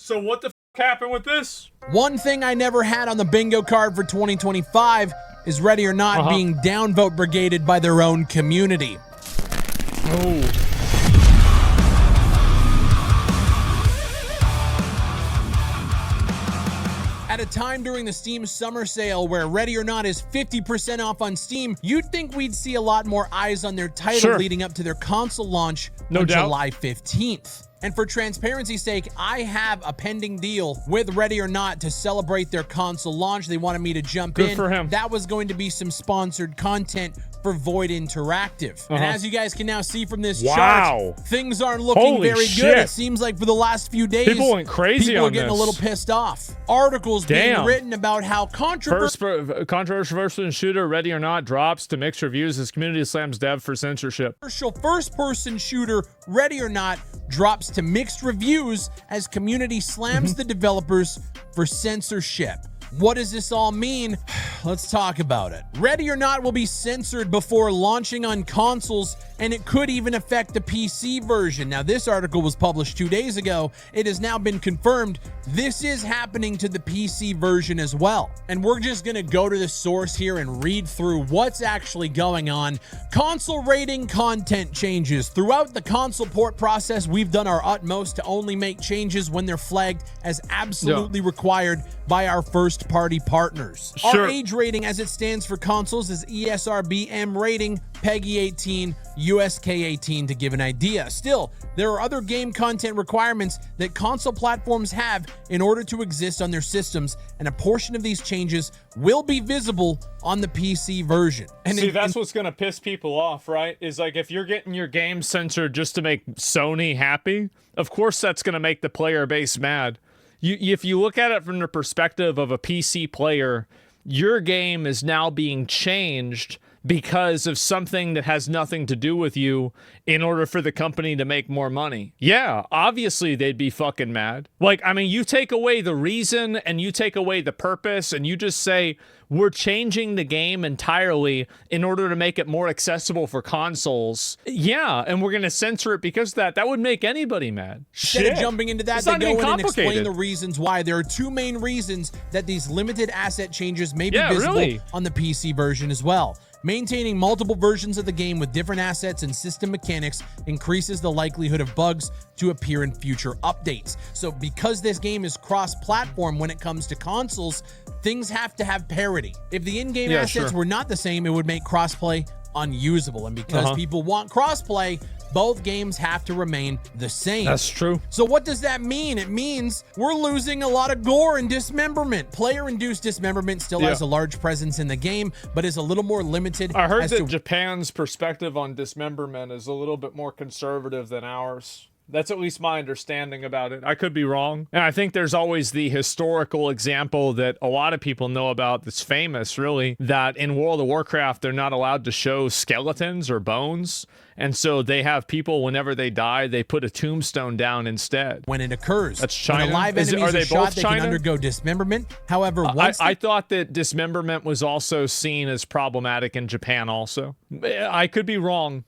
So what the f happened with this? One thing I never had on the bingo card for 2025 is Ready or Not being downvote brigaded by their own community. Oh. At a time during the Steam summer sale where Ready or Not is 50% off on Steam, you'd think we'd see a lot more eyes on their title leading up to their console launch on July 15th. And for transparency's sake, I have a pending deal with Ready or Not to celebrate their console launch. They wanted me to jump in. Good for him. That was going to be some sponsored content for Void Interactive. And as you guys can now see from this chart, things aren't looking very good. It seems like for the last few days, people went crazy people on are getting this. a little pissed off. Articles being written about how controversial first-person shooter Ready or Not drops to mixed reviews as community slams dev for censorship. First-person shooter Ready or Not drops to mixed reviews as community slams the developers for censorship. What does this all mean? Let's talk about it. Ready or Not will be censored before launching on consoles, and it could even affect the PC version. Now, this article was published 2 days ago. It has now been confirmed this is happening to the PC version as well. And we're just gonna go to the source here and read through what's actually going on. Console rating content changes. Throughout the console port process, we've done our utmost to only make changes when they're flagged as absolutely required by our first-party partners. Our age rating as it stands for consoles is ESRB M rating, PEGI 18, USK 18 to give an idea. Still, there are other game content requirements that console platforms have in order to exist on their systems, and a portion of these changes will be visible on the PC version. And see, that's what's gonna piss people off, right? Is like, if you're getting your game censored just to make Sony happy, of course that's gonna make the player base mad. If you look at it from the perspective of a PC player, your game is now being changed because of something that has nothing to do with you in order for the company to make more money. Yeah, obviously they'd be fucking mad. Like, I mean, you take away the reason and you take away the purpose and you just say, we're changing the game entirely in order to make it more accessible for consoles. Yeah, and we're going to censor it because of that. That would make anybody mad. Instead of jumping into that, they go in and explain the reasons why. There are two main reasons that these limited asset changes may be visible on the PC version as well. Maintaining multiple versions of the game with different assets and system mechanics increases the likelihood of bugs to appear in future updates. So because this game is cross-platform when it comes to consoles, things have to have parity. If the in-game assets were not the same, it would make crossplay unusable. And because people want crossplay, both games have to remain the same. That's true. So what does that mean? It means we're losing a lot of gore and dismemberment. Player-induced dismemberment still has a large presence in the game, but is a little more limited. I heard that Japan's perspective on dismemberment is a little bit more conservative than ours. That's at least my understanding about it. I could be wrong. And I think there's always the historical example that a lot of people know about that's famous, really, that in World of Warcraft, they're not allowed to show skeletons or bones. And so they have people, whenever they die, they put a tombstone down instead. When it occurs. That's China. When a live enemy is shot, they can undergo dismemberment. However, I thought that dismemberment was also seen as problematic in Japan also. I could be wrong.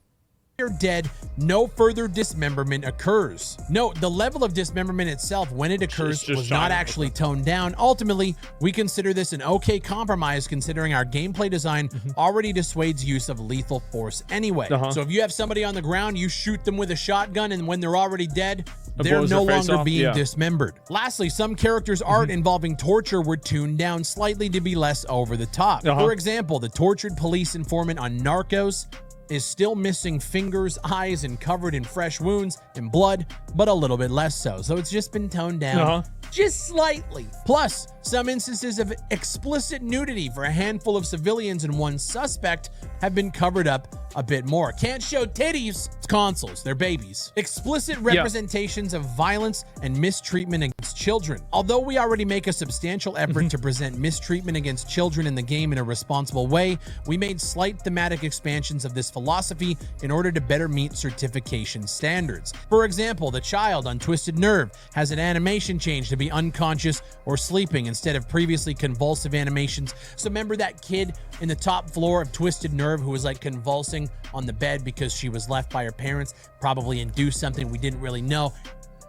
Dead, no further dismemberment occurs. Note, the level of dismemberment itself, when it occurs, was not actually toned down. Ultimately, we consider this an okay compromise considering our gameplay design already dissuades use of lethal force anyway. So if you have somebody on the ground, you shoot them with a shotgun, and when they're already dead, they're no longer being dismembered. Lastly, some characters' art involving torture were tuned down slightly to be less over the top. For example, the tortured police informant on Narcos is still missing fingers, eyes, and covered in fresh wounds and blood, but a little bit less so. So it's just been toned down just slightly. Plus, some instances of explicit nudity for a handful of civilians and one suspect have been covered up a bit more. Can't show titties. It's consoles. They're babies. Explicit representations of violence and mistreatment against children. Although we already make a substantial effort to present mistreatment against children in the game in a responsible way, we made slight thematic expansions of this philosophy in order to better meet certification standards. For example, the child on Twisted Nerve has an animation change to be unconscious or sleeping instead of previously convulsive animations. So remember that kid in the top floor of Twisted Nerve who was like convulsing on the bed because she was left by her parents, probably induced something we didn't really know.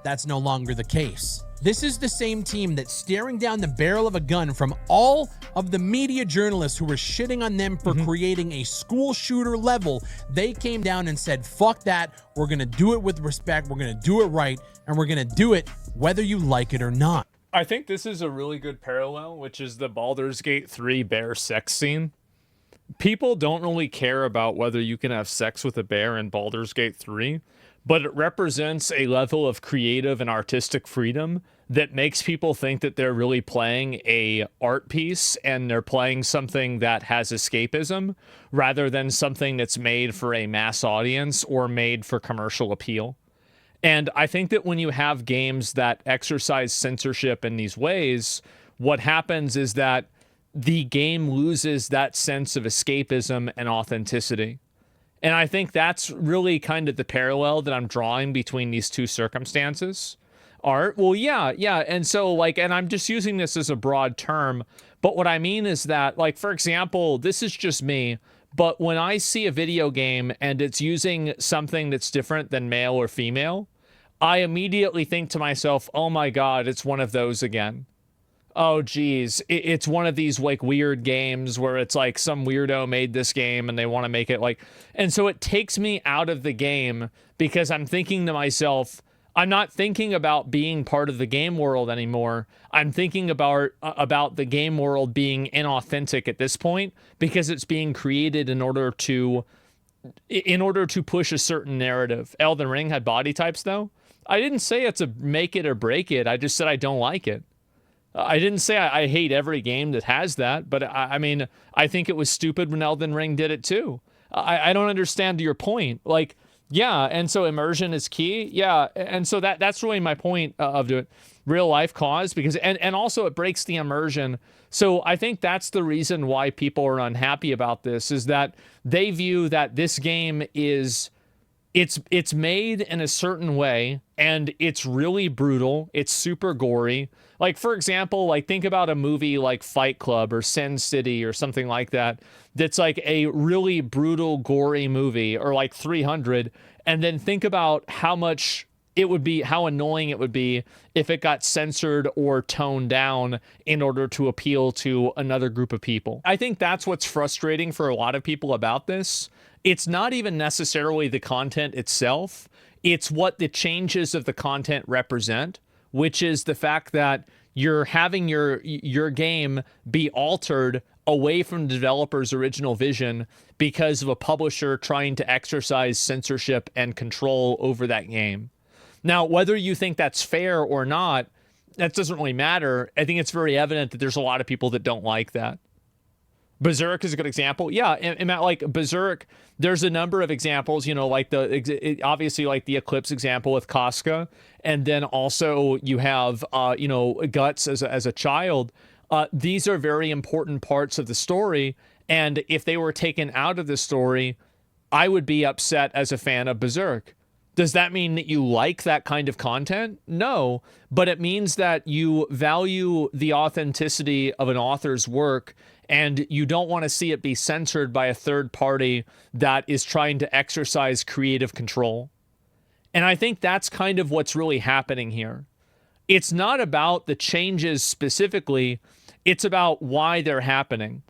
that's no longer the case. This is the same team that's staring down the barrel of a gun from all of the media journalists who were shitting on them for creating a school shooter level. They came down and said, fuck that. We're going to do it with respect. We're going to do it right. And we're going to do it whether you like it or not. I think this is a really good parallel, which is the Baldur's Gate 3 bear sex scene. People don't really care about whether you can have sex with a bear in Baldur's Gate 3, but it represents a level of creative and artistic freedom that makes people think that they're really playing a art piece and they're playing something that has escapism rather than something that's made for a mass audience or made for commercial appeal. And I think that when you have games that exercise censorship in these ways, what happens is that the game loses that sense of escapism and authenticity. And I think that's really kind of the parallel that I'm drawing between these two circumstances. Art, well, yeah. And so, like, and I'm just using this as a broad term, but what I mean is that, like, for example, this is just me, but when I see a video game and it's using something that's different than male or female, I immediately think to myself, oh my God, it's one of those again. Oh, geez, it's one of these like weird games where it's like some weirdo made this game and they want to make it like, and so it takes me out of the game because I'm thinking to myself, I'm not thinking about being part of the game world anymore. I'm thinking about the game world being inauthentic at this point because it's being created in order to push a certain narrative. Elden Ring had body types though. I didn't say it's a make it or break it. I just said I don't like it. I didn't say I hate every game that has that, but I mean, I think it was stupid when Elden Ring did it too. I don't understand your point. Like, yeah, and so immersion is key. Yeah, and so that's really my point of doing real life cause because and also it breaks the immersion. So I think that's the reason why people are unhappy about this is that they view that this game is it's made in a certain way and it's really brutal. It's super gory. Like, for example, like think about a movie like Fight Club or Sin City or something like that. That's like a really brutal, gory movie or like 300. And then think about how much it would be, how annoying it would be if it got censored or toned down in order to appeal to another group of people. I think that's what's frustrating for a lot of people about this. It's not even necessarily the content itself. It's what the changes of the content represent, which is the fact that you're having your game be altered away from the developer's original vision because of a publisher trying to exercise censorship and control over that game. Now, whether you think that's fair or not, that doesn't really matter. I think it's very evident that there's a lot of people that don't like that. Berserk is a good example. Yeah, and like Berserk, there's a number of examples, you know, like obviously like the Eclipse example with Casca, and then also you have, you know, Guts as a child. These are very important parts of the story, and if they were taken out of the story, I would be upset as a fan of Berserk. Does that mean that you like that kind of content? No, but it means that you value the authenticity of an author's work and you don't want to see it be censored by a third party that is trying to exercise creative control. And I think that's kind of what's really happening here. It's not about the changes specifically, it's about why they're happening.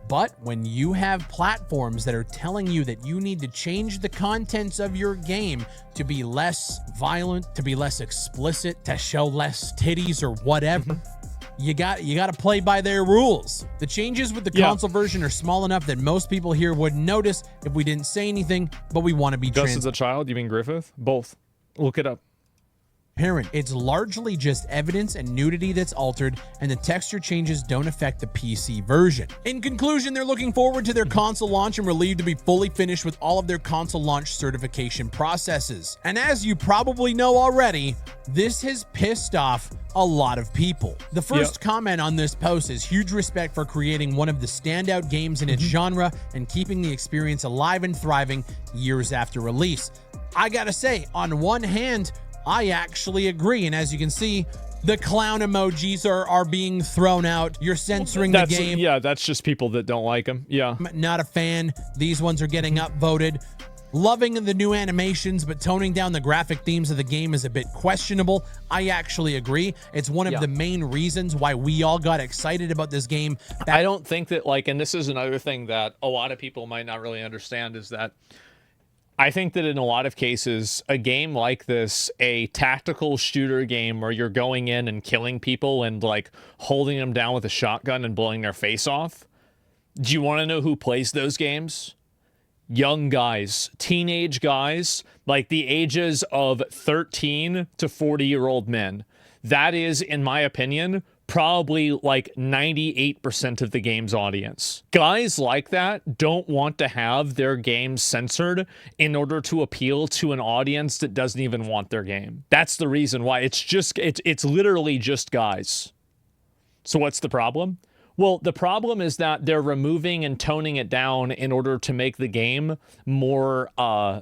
But when you have platforms that are telling you that you need to change the contents of your game to be less violent, to be less explicit, to show less titties or whatever, you got to play by their rules. The changes with the console version are small enough that most people here wouldn't notice if we didn't say anything, but we want to be Just as a child, you mean Griffith? Both. Look it up. Parent. It's largely just evidence and nudity that's altered, and the texture changes don't affect the PC version. In conclusion, they're looking forward to their console launch and relieved to be fully finished with all of their console launch certification processes. And as you probably know already, this has pissed off a lot of people. The first comment on this post is huge respect for creating one of the standout games in its genre and keeping the experience alive and thriving years after release. I gotta say, on one hand, I actually agree, and as you can see, the clown emojis are being thrown out. You're censoring the game. Yeah, that's just people that don't like them. Yeah. Not a fan. These ones are getting upvoted. Loving the new animations, but toning down the graphic themes of the game is a bit questionable. I actually agree. It's one of the main reasons why we all got excited about this game. I don't think that, like, and this is another thing that a lot of people might not really understand, is that I think that in a lot of cases, a game like this, a tactical shooter game where you're going in and killing people and like holding them down with a shotgun and blowing their face off. Do you want to know who plays those games? Young guys, teenage guys, like the ages of 13 to 40-year-old men. That is, in my opinion, probably like 98% of the game's audience. Guys like that don't want to have their game censored in order to appeal to an audience that doesn't even want their game. That's the reason why. It's literally just guys. So what's the problem? Well, the problem is that they're removing and toning it down in order to make the game more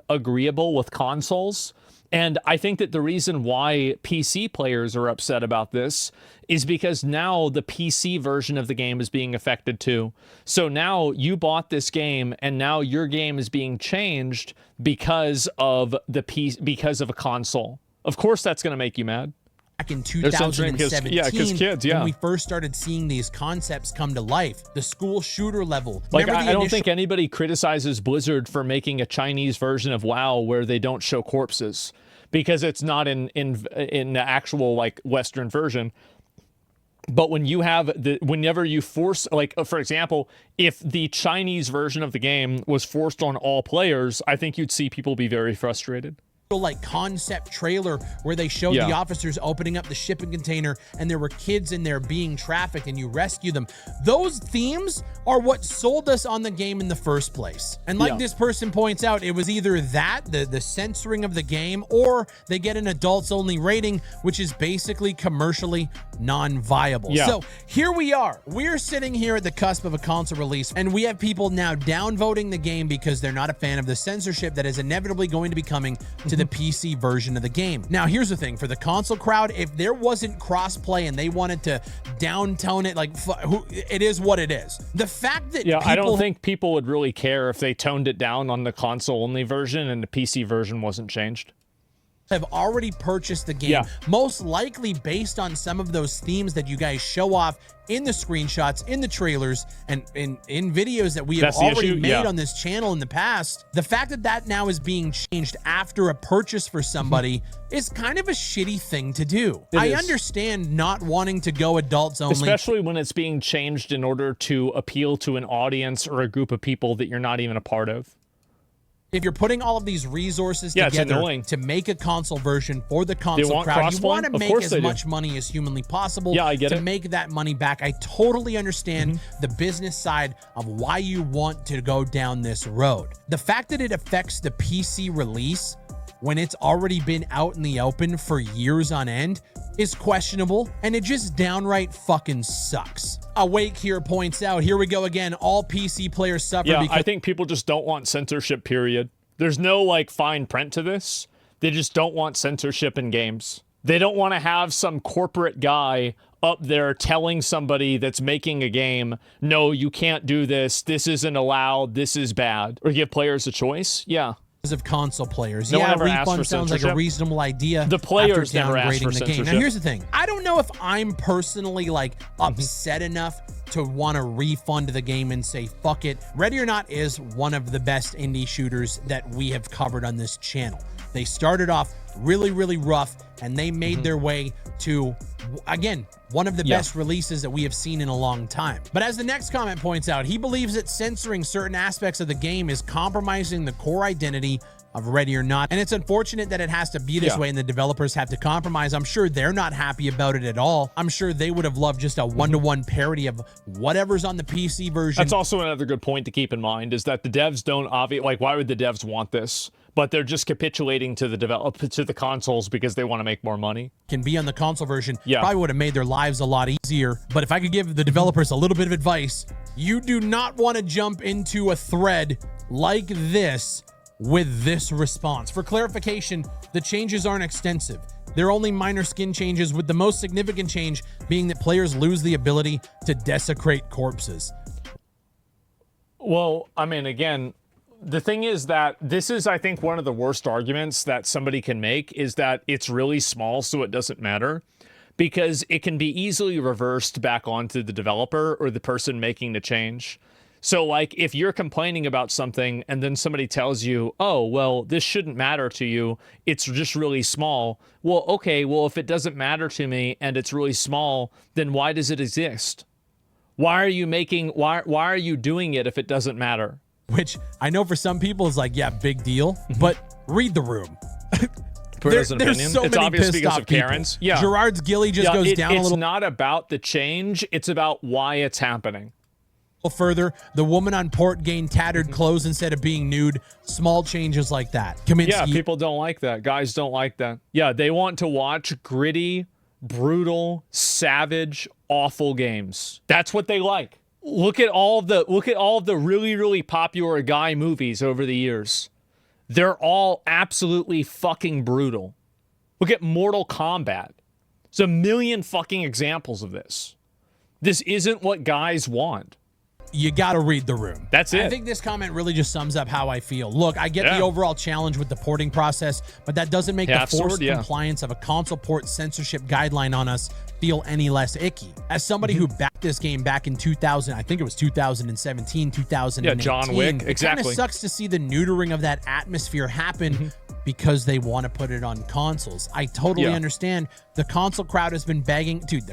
agreeable with consoles. And I think that the reason why PC players are upset about this is because now the PC version of the game is being affected too. So now you bought this game and now your game is being changed because of because of a console. Of course that's going to make you mad. Back in 2017, when we first started seeing these concepts come to life, the school shooter level. Like, I don't think anybody criticizes Blizzard for making a Chinese version of WoW where they don't show corpses, because it's not in the actual like Western version. But when you have whenever you force, like, for example, if the Chinese version of the game was forced on all players, I think you'd see people be very frustrated. Like concept trailer where they showed the officers opening up the shipping container and there were kids in there being trafficked and you rescue them. Those themes are what sold us on the game in the first place. And like this person points out, it was either that, the censoring of the game, or they get an adults only rating, which is basically commercially non-viable. So here we are. We're sitting here at the cusp of a console release and we have people now downvoting the game because they're not a fan of the censorship that is inevitably going to be coming to the PC version of the game. Now, here's the thing. For the console crowd, if there wasn't cross-play and they wanted to downtone it, like, it is what it is. The fact that I don't think people would really care if they toned it down on the console-only version and the PC version wasn't changed. Have already purchased the game, most likely based on some of those themes that you guys show off in the screenshots, in the trailers, and in videos that we have already made on this channel in the past. The fact that that now is being changed after a purchase for somebody is kind of a shitty thing to do. I understand not wanting to go adults only, especially when it's being changed in order to appeal to an audience or a group of people that you're not even a part of. If you're putting all of these resources together to make a console version for the console crowd, you want to make as much money as humanly possible to make that money back. I totally understand the business side of why you want to go down this road. The fact that it affects the PC release when it's already been out in the open for years on end is questionable, and it just downright fucking sucks. Awake here points out, here we go again, all PC players suffer because I think people just don't want censorship, period. There's no like fine print to this. They just don't want censorship in games. They don't want to have some corporate guy up there telling somebody that's making a game, no, you can't do this, this isn't allowed, this is bad. Or give players a choice. Of console players. No one ever asked for refund sounds like a reasonable idea. The players never asked for the censorship. Now, here's the thing. I don't know if I'm personally like upset enough to want to refund the game and say, fuck it. Ready or Not is one of the best indie shooters that we have covered on this channel. They started off really, really rough, and they made their way to, again, one of the best releases that we have seen in a long time. But as the next comment points out, he believes that censoring certain aspects of the game is compromising the core identity of Ready or Not. And it's unfortunate that it has to be this way and the developers have to compromise. I'm sure they're not happy about it at all. I'm sure they would have loved just a one-to-one parody of whatever's on the PC version. That's also another good point to keep in mind, is that the devs don't like, why would the devs want this? But they're just capitulating to the consoles because they want to make more money. Can be on the console version. Probably would have made their lives a lot easier. But if I could give the developers a little bit of advice, you do not want to jump into a thread like this with this response. For clarification, the changes aren't extensive. They're only minor skin changes, with the most significant change being that players lose the ability to desecrate corpses. Well, I mean, again, the thing is that this is, I think, one of the worst arguments that somebody can make is that it's really small, so it doesn't matter, because it can be easily reversed back onto the developer or the person making the change. So, like, if you're complaining about something and then somebody tells you, oh, well, this shouldn't matter to you, it's just really small. Well, okay, well, if it doesn't matter to me and it's really small, then why does it exist? Why are you doing it if it doesn't matter? Which I know for some people is like, yeah, big deal, but read the room. There's an opinion. So it's many obvious pissed because off of Karens. Yeah. Gerard's gilly just goes down a little. It's not about the change. It's about why it's happening. Further, the woman on port gained tattered clothes instead of being nude. Small changes like that. Kaminsky. Yeah, people don't like that. Guys don't like that. Yeah, they want to watch gritty, brutal, savage, awful games. That's what they like. Look at all of the really, really popular guy movies over the years. They're all absolutely fucking brutal. Look at Mortal Kombat. There's a million fucking examples of this. This isn't what guys want. You got to read the room. That's it. I think this comment really just sums up how I feel. Look, I get the overall challenge with the porting process, but that doesn't make the forced compliance of a console port censorship guideline on us feel any less icky. As somebody who backed this game back in 2000, I think it was 2017, 2018. Yeah, John Wick, exactly. It kind of sucks to see the neutering of that atmosphere happen because they want to put it on consoles. I totally understand. The console crowd has been begging, dude,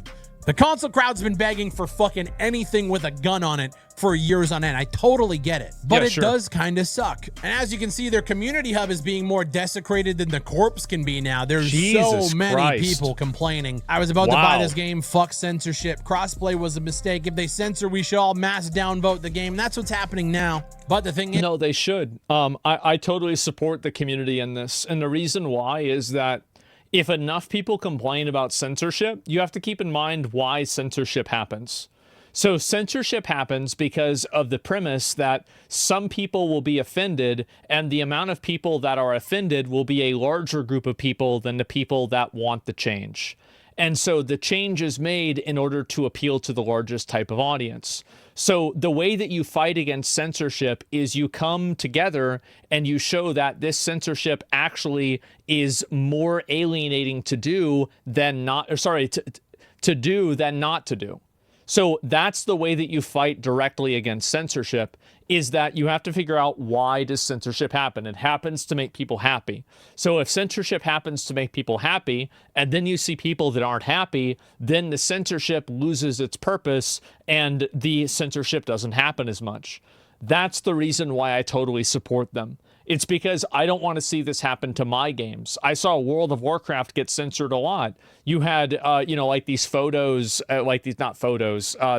the console crowd's been begging for fucking anything with a gun on it for years on end. I totally get it. But it does kind of suck. And as you can see, their community hub is being more desecrated than the corpse can be now. There's so many people complaining. I was about to buy this game. Fuck censorship. Crossplay was a mistake. If they censor, we should all mass downvote the game. That's what's happening now. But the thing is... No, they should. I totally support the community in this. And the reason why is that if enough people complain about censorship, you have to keep in mind why censorship happens. So censorship happens because of the premise that some people will be offended, and the amount of people that are offended will be a larger group of people than the people that want the change. And so the change is made in order to appeal to the largest type of audience. So the way that you fight against censorship is you come together and you show that this censorship actually is more alienating to do than not, to do than not to do. So that's the way that you fight directly against censorship, is that you have to figure out, why does censorship happen? It happens to make people happy. So if censorship happens to make people happy, and then you see people that aren't happy, then the censorship loses its purpose and the censorship doesn't happen as much. That's the reason why I totally support them. It's because I don't want to see this happen to my games. I saw World of Warcraft get censored a lot. You had, like these photos,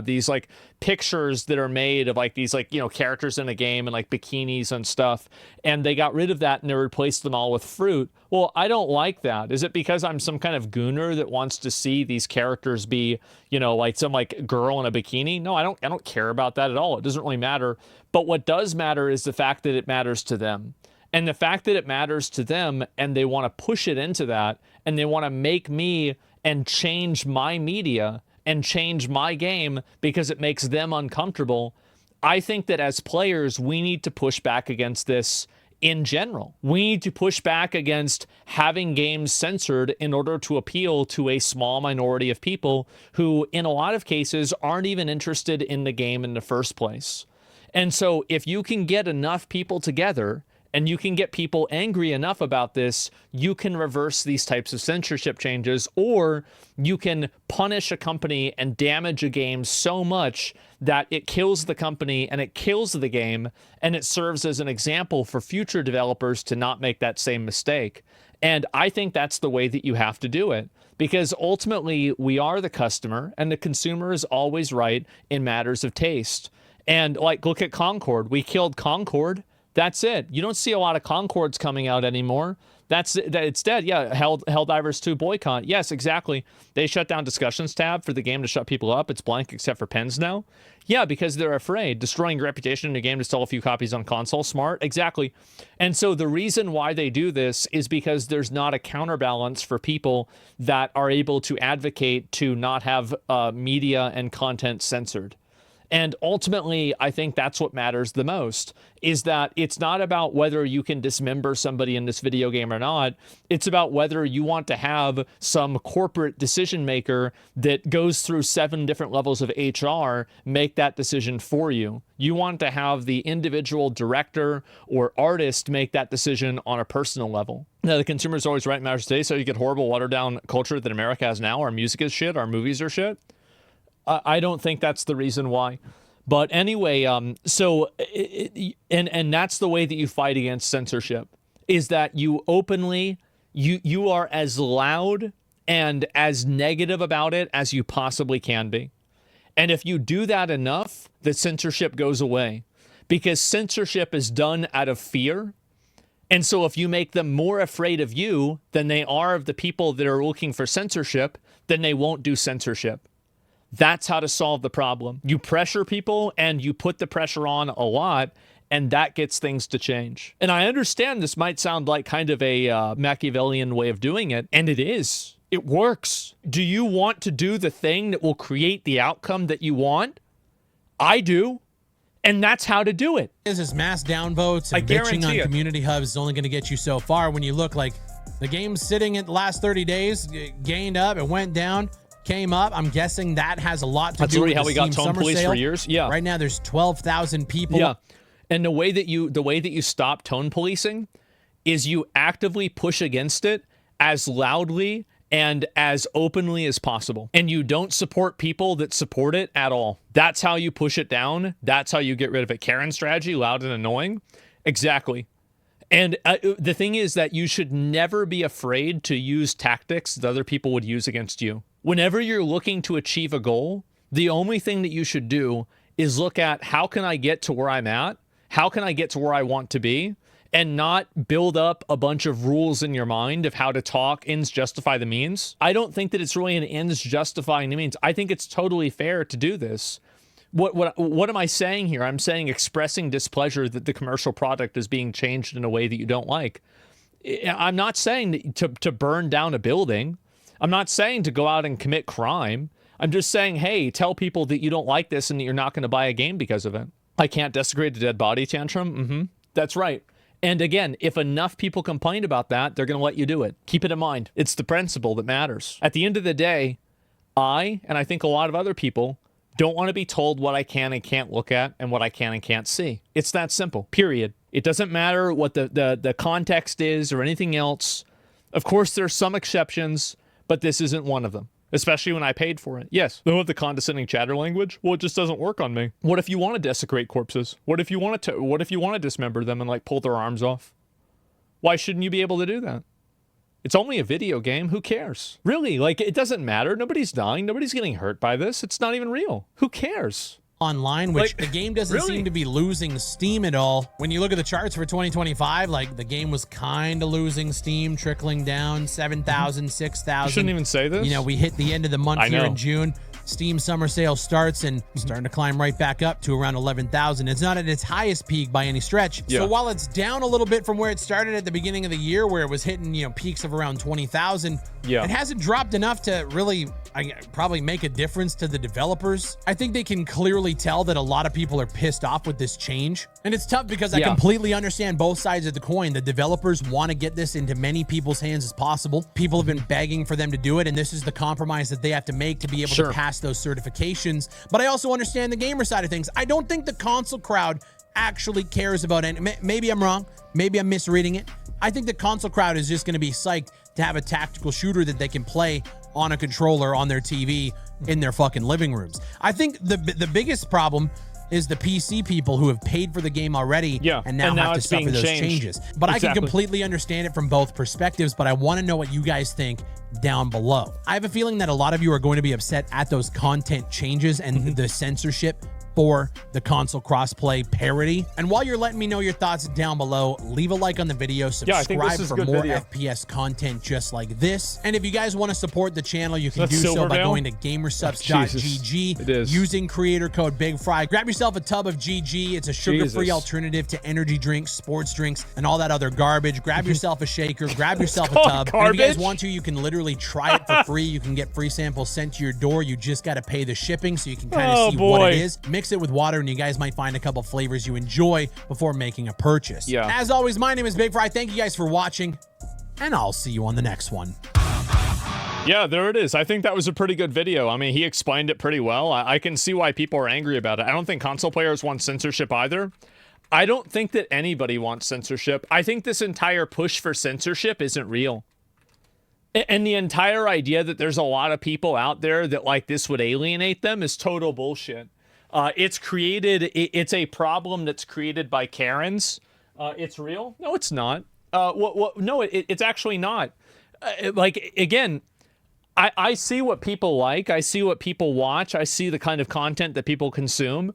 these like pictures that are made of like these characters in a game and like bikinis and stuff. And they got rid of that and they replaced them all with fruit. Well, I don't like that. Is it because I'm some kind of gooner that wants to see these characters be, like some like girl in a bikini? No, I don't care about that at all. It doesn't really matter. But what does matter is the fact that it matters to them. And the fact that it matters to them, and they want to push it into that, and they want to make me and change my media and change my game because it makes them uncomfortable. I think that as players, we need to push back against this in general. We need to push back against having games censored in order to appeal to a small minority of people who, in a lot of cases, aren't even interested in the game in the first place. And so if you can get enough people together and you can get people angry enough about this, you can reverse these types of censorship changes, or you can punish a company and damage a game so much that it kills the company and it kills the game, and it serves as an example for future developers to not make that same mistake. And I think that's the way that you have to do it, because ultimately we are the customer, and the consumer is always right in matters of taste. And like, look at Concord. We killed Concord. That's it. You don't see a lot of Concords coming out anymore. It's dead. Yeah, Helldivers 2 boycott. Yes, exactly. They shut down discussions tab for the game to shut people up. It's blank except for pens now. Yeah, because they're afraid. Destroying your reputation in a game to sell a few copies on console. Smart. Exactly. And so the reason why they do this is because there's not a counterbalance for people that are able to advocate to not have media and content censored. And ultimately, I think that's what matters the most, is that it's not about whether you can dismember somebody in this video game or not. It's about whether you want to have some corporate decision maker that goes through 7 different levels of HR make that decision for you. You want to have the individual director or artist make that decision on a personal level. Now, the consumer's always right, matters today, so you get horrible watered down culture that America has now. Our music is shit, our movies are shit. I don't think that's the reason why. But anyway, and that's the way that you fight against censorship, is that you openly, you are as loud and as negative about it as you possibly can be. And if you do that enough, the censorship goes away, because censorship is done out of fear. And so if you make them more afraid of you than they are of the people that are looking for censorship, then they won't do censorship. That's how to solve the problem. You pressure people and you put the pressure on a lot, and that gets things to change. And I understand this might sound like kind of a Machiavellian way of doing it, and it is. It works. Do you want to do the thing that will create the outcome that you want? I do. And that's how to do it. This is mass downvotes and bitching on community hubs is only going to get you so far. When you look like the game's sitting at the last 30 days, gained up, it went down, came up. I'm guessing that has a lot to do with how we got Tone Police for years. Yeah. Right now there's 12,000 people. Yeah. And the way that you stop tone policing is you actively push against it as loudly and as openly as possible. And you don't support people that support it at all. That's how you push it down. That's how you get rid of it. Karen strategy, loud and annoying. Exactly. And the thing is that you should never be afraid to use tactics that other people would use against you. Whenever you're looking to achieve a goal, the only thing that you should do is look at, how can I get to where I'm at? How can I get to where I want to be? And not build up a bunch of rules in your mind of how to talk. Ends justify the means. I don't think that it's really an ends justifying the means. I think it's totally fair to do this. What am I saying here? I'm saying expressing displeasure that the commercial product is being changed in a way that you don't like. I'm not saying to burn down a building. I'm not saying to go out and commit crime. I'm just saying, hey, tell people that you don't like this and that you're not going to buy a game because of it. I can't desecrate a dead body tantrum. That's right. And again, if enough people complain about that, they're going to let you do it. Keep it in mind. It's the principle that matters. At the end of the day, and I think a lot of other people, don't want to be told what I can and can't look at and what I can and can't see. It's that simple, period. It doesn't matter what the context is or anything else. Of course, there's some exceptions, but this isn't one of them, especially when I paid for it. Yes, they have the condescending chatter language. Well, it just doesn't work on me. What if you want to desecrate corpses? What if you want to dismember them and like pull their arms off? Why shouldn't you be able to do that? It's only a video game. Who cares? Really, like, it doesn't matter. Nobody's dying. Nobody's getting hurt by this. It's not even real. Who cares? Online, which the game doesn't seem to be losing steam at all. When you look at the charts for 2025, like, the game was kind of losing steam, trickling down 7,000, 6,000. You shouldn't even say this. You know, we hit the end of the month here in June. Steam summer sale starts and starting to climb right back up to around 11,000. It's not at its highest peak by any stretch. So while it's down a little bit from where it started at the beginning of the year, where it was hitting, you know, peaks of around 20,000, it hasn't dropped enough to really probably make a difference to the developers. I think they can clearly tell that a lot of people are pissed off with this change. And it's tough because I completely understand both sides of the coin. The developers want to get this into many people's hands as possible. People have been begging for them to do it, and this is the compromise that they have to make to be able to pass those certifications. But I also understand the gamer side of things. I don't think the console crowd actually cares about it. Maybe I'm wrong. Maybe I'm misreading it. I think the console crowd is just going to be psyched to have a tactical shooter that they can play on a controller on their TV in their fucking living rooms. I think the biggest problem is the PC people who have paid for the game already and now have to suffer those changes. But I can completely understand it from both perspectives, but I want to know what you guys think down below. I have a feeling that a lot of you are going to be upset at those content changes and the censorship for the console crossplay parity. And while you're letting me know your thoughts down below, leave a like on the video, subscribe for more FPS content just like this. And if you guys want to support the channel, you can do so by going to gamersubs.gg using creator code BigFry. Grab yourself a tub of GG. It's a sugar-free alternative to energy drinks, sports drinks, and all that other garbage. Grab yourself a shaker, grab yourself a tub. And if you guys want to, you can literally try it for free. You can get free samples sent to your door. You just got to pay the shipping so you can kind of see what it is. Mix mix it with water, and you guys might find a couple flavors you enjoy before making a purchase. Yeah. As always, my name is Big Fry. Thank you guys for watching, and I'll see you on the next one. Yeah, there it is. I think that was a pretty good video. I mean, he explained it pretty well. I can see why people are angry about it. I don't think console players want censorship either. I don't think that anybody wants censorship. I think this entire push for censorship isn't real. And the entire idea that there's a lot of people out there that like this would alienate them is total bullshit. It's a problem that's created by Karens. It's real? No, it's not. No, it's actually not. Again, I see what people like. I see what people watch. I see the kind of content that people consume.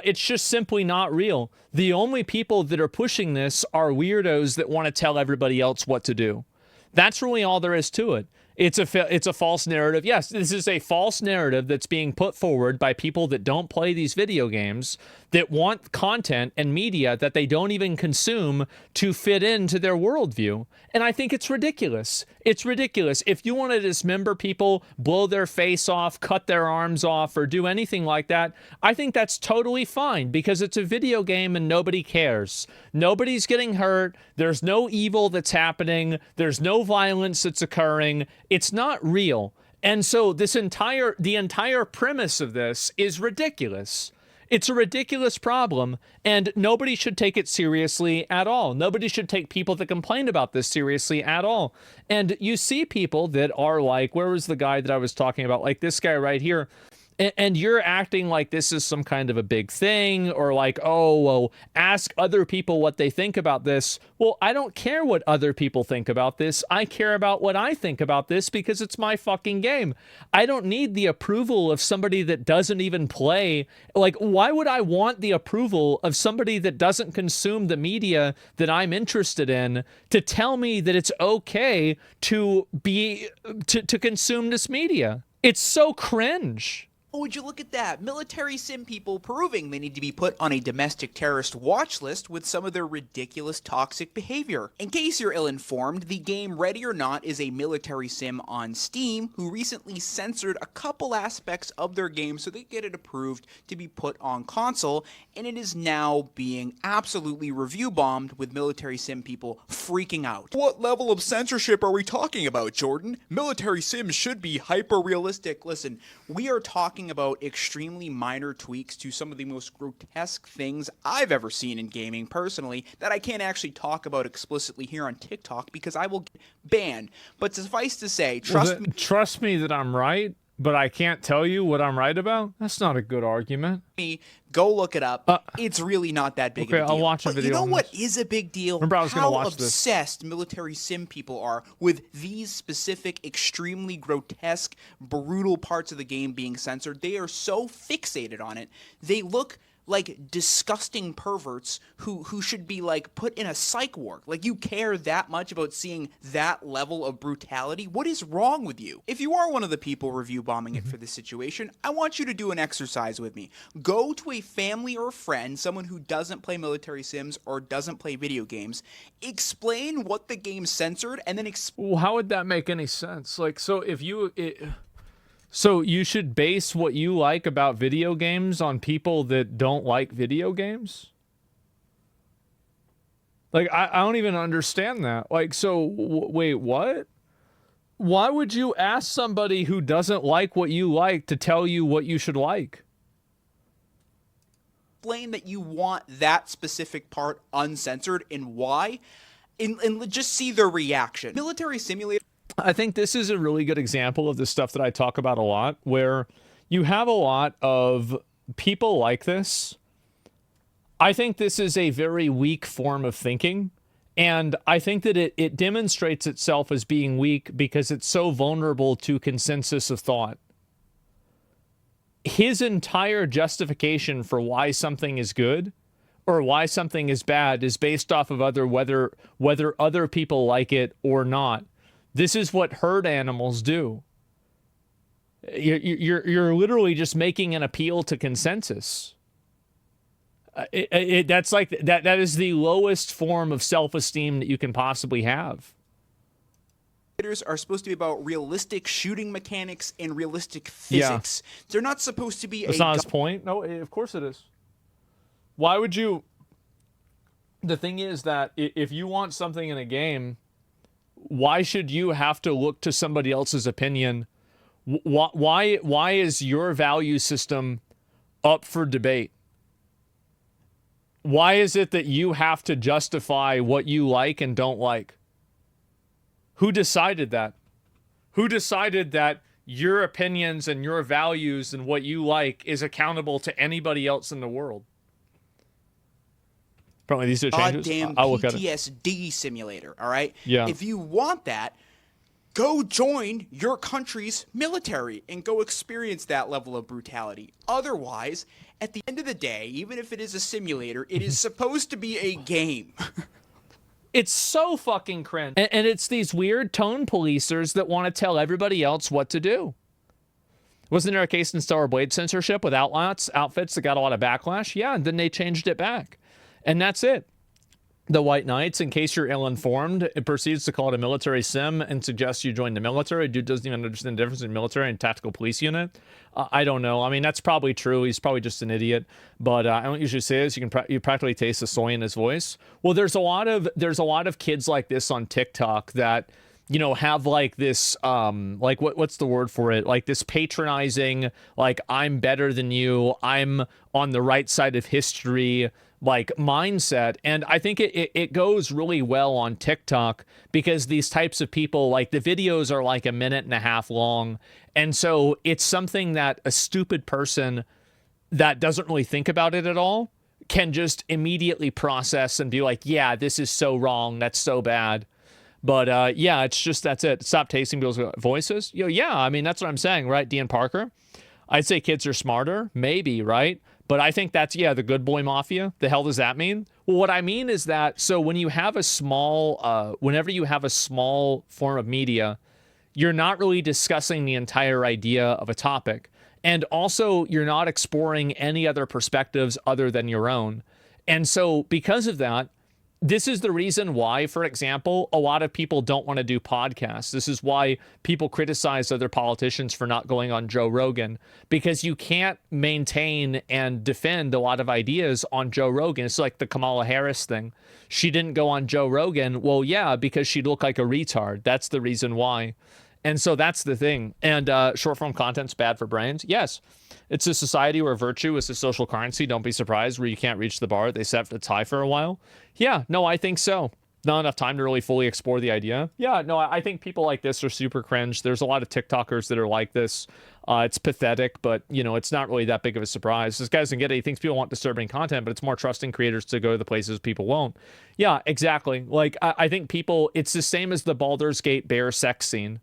It's just simply not real. The only people that are pushing this are weirdos that want to tell everybody else what to do. That's really all there is to it. It's a false narrative. Yes, this is a false narrative that's being put forward by people that don't play these video games, that want content and media that they don't even consume to fit into their worldview. And I think it's ridiculous. It's ridiculous. If you want to dismember people, blow their face off, cut their arms off, or do anything like that, I think that's totally fine because it's a video game and nobody cares. Nobody's getting hurt. There's no evil that's happening. There's no violence that's occurring. It's not real. And so the entire premise of this is ridiculous. It's a ridiculous problem, and nobody should take it seriously at all. Nobody should take people that complain about this seriously at all. And you see people that are like, where was the guy that I was talking about? Like this guy right here. And you're acting like this is some kind of a big thing, or like, oh, well, ask other people what they think about this. Well, I don't care what other people think about this. I care about what I think about this because it's my fucking game. I don't need the approval of somebody that doesn't even play. Like, why would I want the approval of somebody that doesn't consume the media that I'm interested in to tell me that it's okay to consume this media? It's so cringe. Oh, would you look at that? Military sim people proving they need to be put on a domestic terrorist watch list with some of their ridiculous toxic behavior. In case you're ill-informed, the game Ready or Not is a military sim on Steam who recently censored a couple aspects of their game so they get it approved to be put on console, and it is now being absolutely review bombed with military sim people freaking out. What level of censorship are we talking about, Jordan? Military sims should be hyper-realistic. Listen, we are talking about extremely minor tweaks to some of the most grotesque things I've ever seen in gaming personally that I can't actually talk about explicitly here on TikTok because I will get banned. But suffice to say, trust me that I'm right, but I can't tell you what I'm right about? That's not a good argument. Go look it up. It's really not that big of a deal. I'll watch a video. You know what is a big deal? Remember, I was How watch obsessed military sim people are with these specific, extremely grotesque, brutal parts of the game being censored. They are so fixated on it. They look like disgusting perverts who should be like put in a psych ward. Like, you care that much about seeing that level of brutality? What is wrong with you? If you are one of the people review bombing it for this situation, I want you to do an exercise with me. Go to a family or a friend, someone who doesn't play military sims or doesn't play video games, explain what the game censored, and then well, how would that make any sense? Like, so if you... So you should base what you like about video games on people that don't like video games? Like, I don't even understand that. Like, so, wait, what? Why would you ask somebody who doesn't like what you like to tell you what you should like? Explain that you want that specific part uncensored and why, and just see their reaction. Military Simulator... I think this is a really good example of the stuff that I talk about a lot, where you have a lot of people like this. I think this is a very weak form of thinking, and I think that it demonstrates itself as being weak because it's so vulnerable to consensus of thought. His entire justification for why something is good or why something is bad is based off of whether other people like it or not. This is what herd animals do. You're literally just making an appeal to consensus. That's like that is the lowest form of self-esteem that you can possibly have. are supposed to be about realistic shooting mechanics and realistic physics. Yeah. They're not supposed to be That's not his point. No, of course it is. Why would you... The thing is that if you want something in a game, why should you have to look to somebody else's opinion? Why is your value system up for debate? Why is it that you have to justify what you like and don't like? Who decided that? Who decided that your opinions and your values and what you like is accountable to anybody else in the world? Probably these are changes. Goddamn PTSD simulator, all right? Yeah. If you want that, go join your country's military and go experience that level of brutality. Otherwise, at the end of the day, even if it is a simulator, it is supposed to be a game. It's so fucking cringe. And it's these weird tone policers that want to tell everybody else what to do. Wasn't there a case in Stellar Blade censorship with outfits that got a lot of backlash? Yeah, and then they changed it back. And that's it. The White Knights, in case you're ill-informed, it proceeds to call it a military sim and suggests you join the military. Dude doesn't even understand the difference in military and tactical police unit. I don't know. I mean, that's probably true. He's probably just an idiot. But I don't usually say this. You practically taste the soy in his voice. Well, there's a lot of kids like this on TikTok that, you know, have like this, like what's the word for it? Like this patronizing, like I'm better than you, I'm on the right side of history, like mindset. And I think it goes really well on TikTok because these types of people, like the videos are like a minute and a half long. And so it's something that a stupid person that doesn't really think about it at all can just immediately process and be like, yeah, this is so wrong. That's so bad. But yeah, it's just, that's it. Stop tasting people's voices. Yeah, I mean, that's what I'm saying, right? Dean Parker. I'd say kids are smarter, maybe, right? But I think that's, yeah, the good boy mafia. The hell does that mean? Well, what I mean is that, so when you have a small, whenever you have a small form of media, you're not really discussing the entire idea of a topic. And also, you're not exploring any other perspectives other than your own. And so because of that, this is the reason why, for example, a lot of people don't want to do podcasts. This is why people criticize other politicians for not going on Joe Rogan, because you can't maintain and defend a lot of ideas on Joe Rogan. It's like the Kamala Harris thing. She didn't go on Joe Rogan. Well, yeah, because she looked like a retard. That's the reason why. And so that's the thing. And short form content's bad for brains. Yes. It's a society where virtue is a social currency. Don't be surprised where you can't reach the bar they set that's high for a while. Yeah, no, I think so. Not enough time to really fully explore the idea. Yeah, no, I think people like this are super cringe. There's a lot of TikTokers that are like this. It's pathetic, but, you know, it's not really that big of a surprise. This guy doesn't get it. He thinks people want disturbing content, but it's more trusting creators to go to the places people won't. Yeah, exactly. Like, I think people, it's the same as the Baldur's Gate bear sex scene.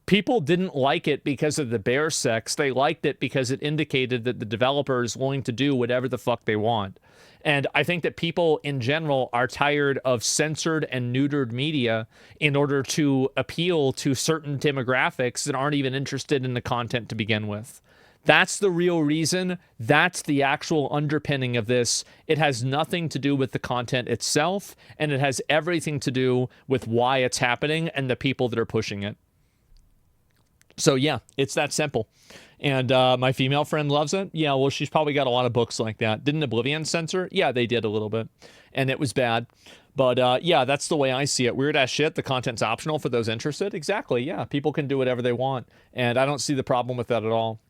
People didn't like it because of the bear sex. They liked it because it indicated that the developer is willing to do whatever the fuck they want. And I think that people in general are tired of censored and neutered media in order to appeal to certain demographics that aren't even interested in the content to begin with. That's the real reason. That's the actual underpinning of this. It has nothing to do with the content itself, and it has everything to do with why it's happening and the people that are pushing it. So yeah, it's that simple. And my female friend loves it. Yeah, well, she's probably got a lot of books like that. Didn't Oblivion censor? Yeah, they did a little bit. And it was bad. But yeah, that's the way I see it. Weird ass shit. The content's optional for those interested. Exactly, yeah. People can do whatever they want. And I don't see the problem with that at all.